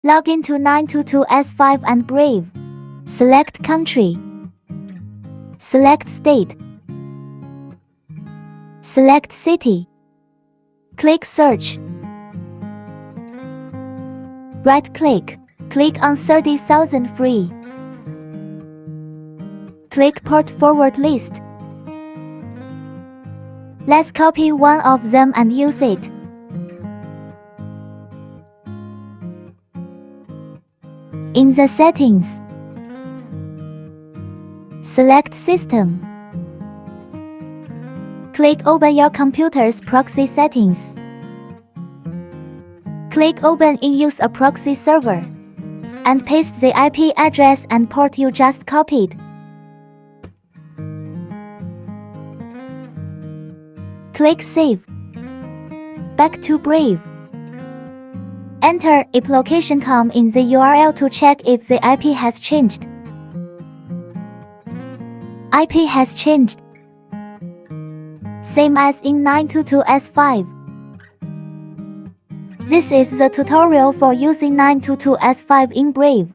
Log into 922s5 and Brave. Select country. Select state. Select city. Click search. Right-click. Click on 30,000 free. Click Port Forward List. Let's copy one of them and use it. In the settings, select System. Click Open your computer's proxy settings. Click Open in Use a proxy server and paste the IP address and port you just copied. Click Save. Back to Brave. Enter IP location.com in the URL to check if the IP has changed. IP has changed. Same as in 922s5. This is the tutorial for using 922s5 in Brave.